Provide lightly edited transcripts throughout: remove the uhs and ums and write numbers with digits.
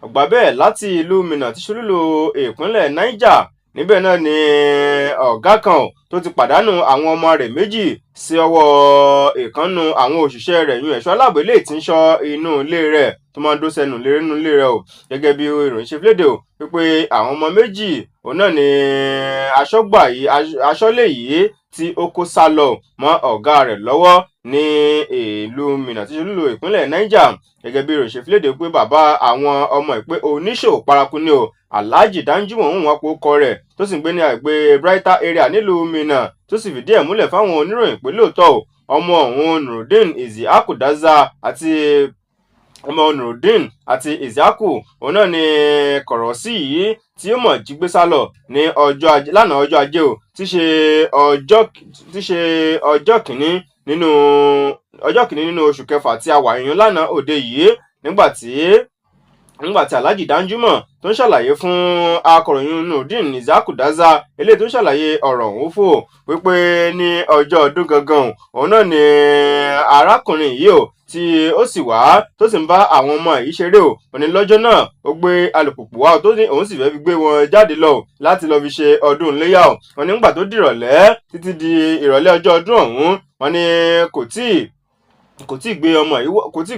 ọ̀gbà bẹ́ẹ̀ láti ìlú Minna tí ṣolúlù ìpínlẹ̀ Niger níbẹ̀ náà ni ọ̀gá kan tó ti pàdánù àwọn ọmọ rẹ̀ méjì sí ọwọ́ ìkànnù àwọn òṣìṣẹ́ rẹ̀ yún ẹ̀ṣọ́ aláàbò eléyìí tí ń ṣọ́ inú ilé rẹ̀ tó máa ń dó sẹ́nu nínú ilé rẹ̀ o gẹ́gẹ́ bí ìròyìn ṣe flédè o wípé àwọn ọmọ méjì òun náà ni aṣọ́lé yìí tí ó kó sá lọ mọ́ ọ̀gá rẹ̀ lọ́wọ́ ní ìlú Minna tí ṣolúlù ìpínlẹ̀ Niger gẹ́gẹ́ bí ìròyìn ṣe flédè pé bàbá àwọn ọmọ ìpè oníṣòwò paraku ni o Alhaji Danjuma òun wọn kó kọ rẹ̀ tó sì ń gbé ní àgbè Brighter area nílùú Minna tó sì fìdí ẹ̀ múlẹ̀ fáwọn oníròyìn pé lóòótọ́ o ọmọ òun Nurudeen Isiaku Daza àti Isiaku òun náà ni Kọ̀rọ̀sí yìí tí ó mọ̀ jí gbé sá lọ ní lánàá ọjọ́ ajé o tí ṣe ọjọ́ kìíní nínú oṣù kẹfà tí a wà yín lánàá òde yìí nígbà tí Alhaji Danjuma tó ń ṣàlàyé fún akọ̀ròyìn Nurudeen Isiaku Daza eléyìí tó ń ṣàlàyé ọ̀rọ̀ ọ̀hún fún wípé ní ọjọ́ ọdún gangan òun náà ni arákùnrin yìí o tí ó sì wá tó sì ń bá àwọn ọmọ yìí ṣeré o òní lọ́jọ́ náà ó gbé alùpùpù wá tó ní òun sì fẹ́ fi gbé wọn jáde lọ láti lọ fi ṣe ọdún iléyá o wọn nígbà tó dìrọ̀lẹ́ títí di ìrọ̀lẹ́ ọjọ́ ọdún ọ̀hún wọn ní kò tí ì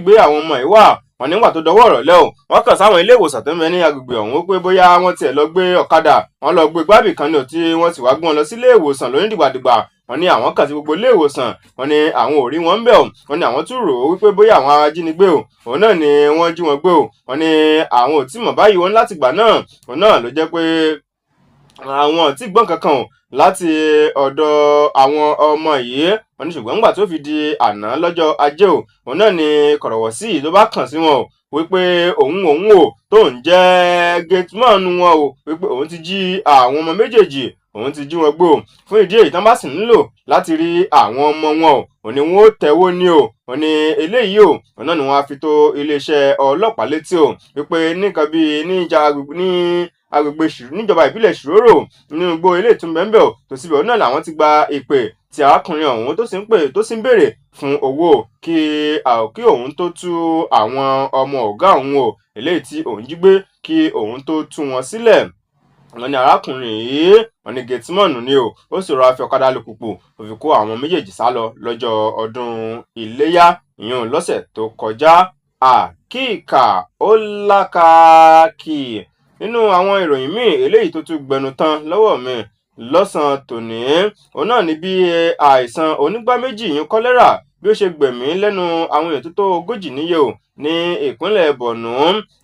gbé àwọn ọmọ yìí wá wọn nígbà tó dọwọ́ ìrọ̀lẹ́ o wọ́n kàn sáwọn ilé ìwòsàn tó ń bẹ ní agbègbè ọ̀hún pé bóyá wọ́n tiẹ̀ lọ gbé ọ̀kadà wọ́n lọ gbé gbábì kan ní tí wọ́n sì wá gbé wọn lọ sí ilé ìwòsàn lóní dìgbàdìgbà wọ́n ní àwọn kàn sí gbogbo ilé ìwòsàn wọ́n ní àwọn ò rí wọn ń bẹ̀ o wọ́n ní àwọn tún rò ó wípé bóyá àwọn ajínigbé o òun náà ni wọ́n jí wọn gbé o wọ́n ní àwọn ò tí mọ̀ báyìí wọn láti gbà náà òun náà ló jẹ́ pé àwọn ò tí gbọ́n kankan o láti ọ̀dọ̀ àwọn ọmọ yìí wọ́n ní ṣùgbọ́n nígbà tó fi di àná lọ́jọ́ ajé o òun náà ni Kọ̀rọ̀wọ̀sí tó bá kàn sí wọn o wípé òun o tó ń jẹ́ gateman wọn o wípé òun ti jí àwọn ọmọ méjèèjì òun ti jí wọn gbé o fún ìdí èyí tán bá sì nílò láti rí àwọn ọmọ wọn o òní wọn ó tẹ̀wó ní o òní eléyìí o òun náà ni wọ́n á fi tó iléeṣẹ́ ọlọ́pàá létí o wípé nìkan bíi agbègbè níjọba ìbílẹ̀ Ṣìrórò nínú igbó ilé ìtúnbẹ̀ńbẹ̀ ò tó síbẹ̀ òun náà làwọn ti gba ìpè tí arákùnrin ọ̀hún tó sì ń béèrè fún owó kí òun tó tú àwọn ọmọ ọ̀gá òun o eléyìí tí òun jí gbé kí òun tó tú wọn sílẹ̀ wọ́n ní arákùnrin yìí wọ́n ní gẹtìmọ̀nù ni o ó sì rọra fi ọ̀kadà alùpùpù ó fi kó àwọn méjèèjì sá lọ lọ́jọ́ ọdún iléyá ìyẹn lọ́sẹ̀ tó kọjá àkíkà ó lákàkì nínú àwọn ìròyìn míì eléyìí tó tún gbẹnu tán lọ́wọ́ mi lọ́sàn-án tòní òun náà ní bí àìsàn onígbá méjì yín kọ́lẹ́rà bí ó ṣe gbẹ̀mí lẹ́nu àwọn èèyàn tó tó 40 níye o ní ìpínlẹ̀ Borno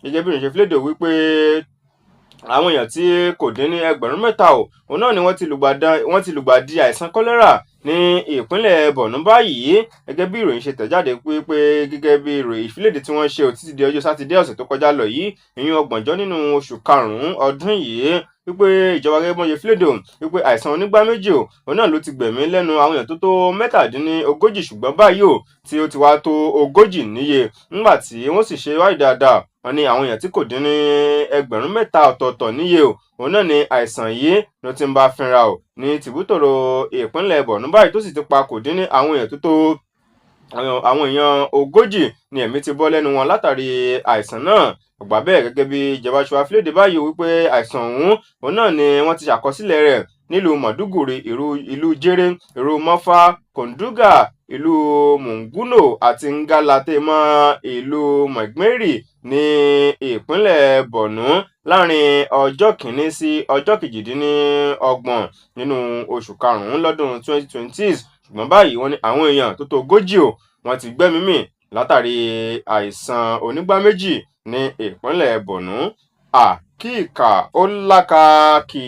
gẹ́gẹ́ bí ìrìnsẹ̀ fílẹ̀dẹ̀ wípé àwọn èèyàn tí kò dín ní 3,000 o òun náà ni wọ́n ti lùgbàdì àìsàn kọ́lẹ́rà ní ìpínlẹ̀ Borno báyìí gẹ́gẹ́ bí ìròyìn ṣe tẹ̀jáde pé gẹ́gẹ́ bí ìròyìn ìfìlédè tí wọ́n ṣe ò títí di ọjọ́ sátidé ọ̀sẹ̀ tó kọjá lọ yìí ìyún 30 nínú oṣù karùn-ún ọdún yìí wípé ìjọba gẹ́gẹ́ bọ́n ṣe fìlédè wípé àìsàn onígbá méjì o òun náà ló ti gbẹ̀mí lẹ́nu àwọn èèyàn tó tó 37 ṣùgbọ́n báyìí o tí ó ti wá tó 40 níye nígbà tí wọ́n sì ṣe wáyé dáadáa wọ́n ní àwọn èèyàn tí kò dín ní 3,000 ọ̀tọ̀ọ̀tọ̀ níye o òun náà ni àìsàn yìí ló ti ń bá fínra o ní tìbútòrò ìpínlẹ̀ Borno báyìí tó sì ti pa kò dín ní àwọn èèyàn tó tó àwọn èèyàn 40 ni ẹ̀mí ti bọ́ lẹ́nu wọn látàrí àìsàn náà ọgbà bẹ́ẹ̀ gẹ́gẹ́ bí ìjọba ṣe wá fìlédè báyìí wípé àìsàn òun náà ni wọ́n ti ṣàkọsílẹ̀ rẹ̀ nílùú Maiduguri ìlú Jere ìlú Mofa Konduga ìlú Monguno àti Ngalate mọ́ ìlú Maigmeri ní ìpínlẹ̀ Borno láàrin ọjọ́ kìíní sí ọjọ́ 28 nínú oṣù karùn-ún lọ́dún 2020 ṣùgbọ́n báyìí wọ́n ní àwọn èèyàn tó tó 40 o wọ́n ti gbẹ́mìí mì látàrí àìsàn onígbá méjì ní ìpínlẹ̀ Borno àkíkà ó lákàkì.